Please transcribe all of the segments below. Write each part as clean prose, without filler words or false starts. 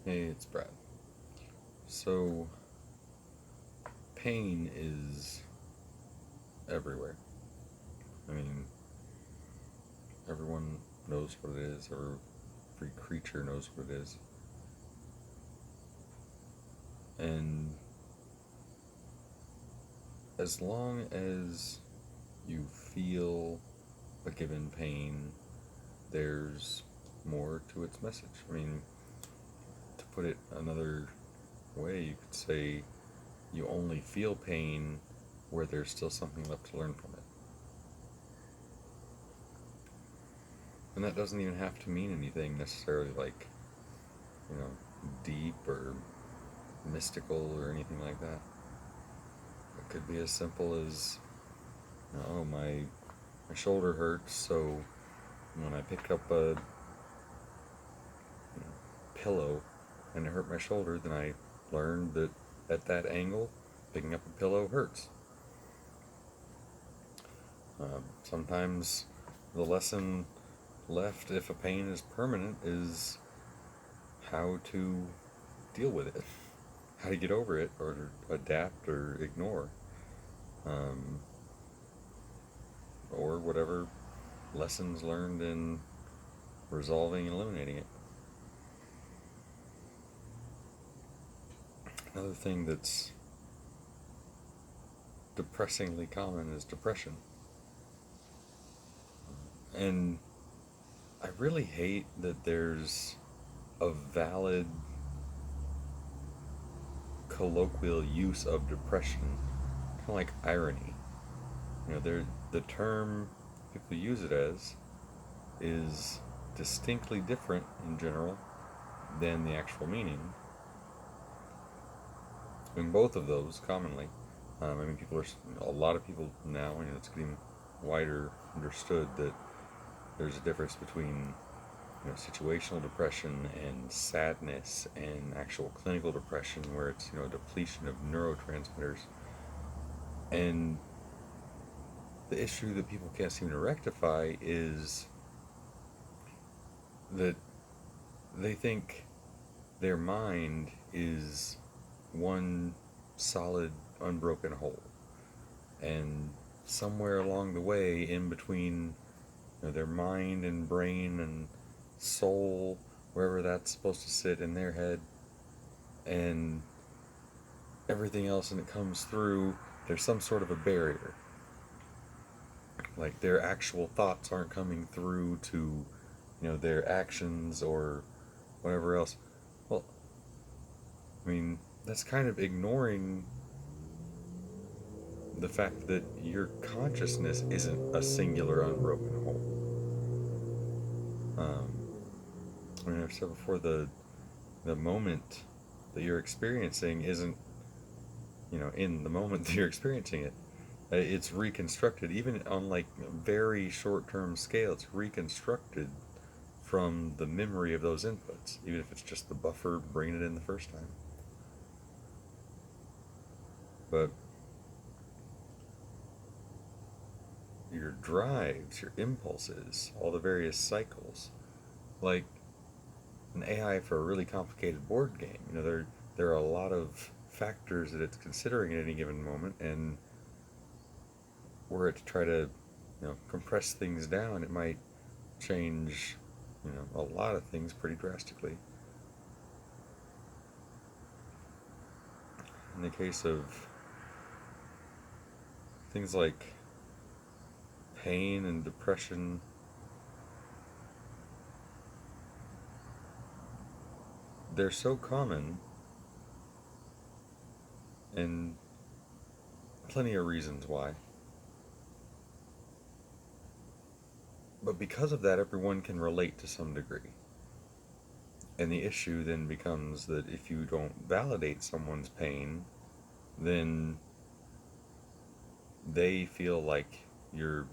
Hey, it's Brad. So, pain is everywhere. I mean, everyone knows what it is, every creature knows what it is. And as long as you feel a given pain, there's more to its message. I mean, to put it another way, you could say you only feel pain where there's still something left to learn from it. And that doesn't even have to mean anything necessarily like, you know, deep or mystical or anything like that. It could be as simple as, oh, my shoulder hurts, so when I pick up a pillow and it hurt my shoulder, then I learned that at that angle, picking up a pillow hurts. Sometimes the lesson left, if a pain is permanent, is how to deal with it, how to get over it, or adapt or ignore, um, or whatever lessons learned in resolving and eliminating it. Another thing that's depressingly common is depression. And I really hate that there's a valid colloquial use of depression, kind of like irony. The term people use it as is distinctly different in general than the actual meaning. In both of those, commonly, a lot of people now, it's getting wider understood that there's a difference between situational depression and sadness and actual clinical depression, where it's depletion of neurotransmitters. And the issue that people can't seem to rectify is that they think their mind is one solid, unbroken whole, and somewhere along the way, in between their mind and brain and soul, wherever that's supposed to sit in their head, and everything else, and it comes through, there's some sort of a barrier. Like their actual thoughts aren't coming through to, their actions or whatever else. Well, that's kind of ignoring the fact that your consciousness isn't a singular, unbroken whole. I've said before, the moment that you're experiencing isn't, in the moment that you're experiencing it. It's reconstructed, even on like very short-term scale. It's reconstructed from the memory of those inputs, even if it's just the buffer bringing it in the first time. But your drives, your impulses, all the various cycles, like an AI for a really complicated board game, there are a lot of factors that it's considering at any given moment, and were it to try to, compress things down, it might change, a lot of things pretty drastically. In the case of things like pain and depression, they're so common, and plenty of reasons why. But because of that, everyone can relate to some degree. And the issue then becomes that if you don't validate someone's pain, then they feel like you're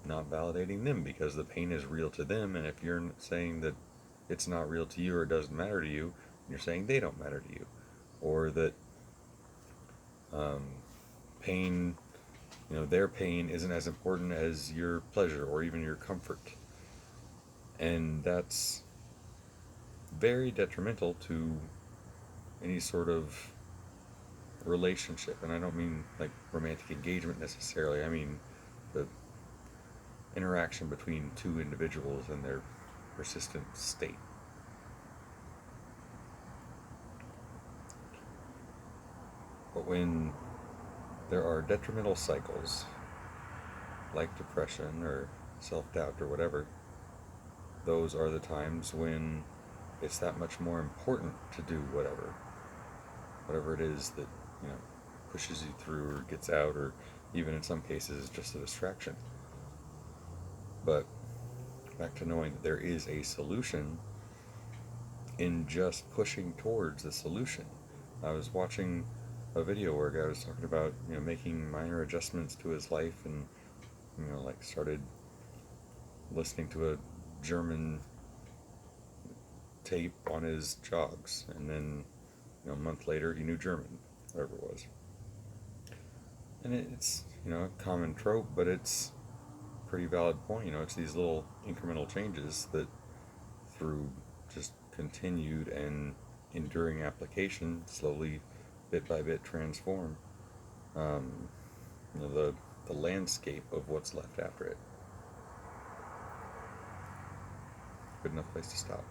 not validating them because the pain is real to them. And if you're saying that it's not real to you or it doesn't matter to you, you're saying they don't matter to you. Or that pain, their pain isn't as important as your pleasure or even your comfort. And that's very detrimental to any sort of relationship. And I don't mean like romantic engagement necessarily. I mean the interaction between two individuals and their persistent state. But when there are detrimental cycles, like depression or self doubt or whatever, those are the times when it's that much more important to do whatever it is that, you know, pushes you through or gets out, or even in some cases just a distraction. But back to knowing that there is a solution in just pushing towards the solution. I was watching a video where a guy was talking about, you know, making minor adjustments to his life, and, you know, like started listening to a German tape on his jogs, and then, you know, a month later he knew German, whatever it was. And it's, you know, a common trope, but it's a pretty valid point. You know, it's these little incremental changes that, through just continued and enduring application, slowly, bit by bit, transform, um, you know, the landscape of what's left after it. Good enough place to stop.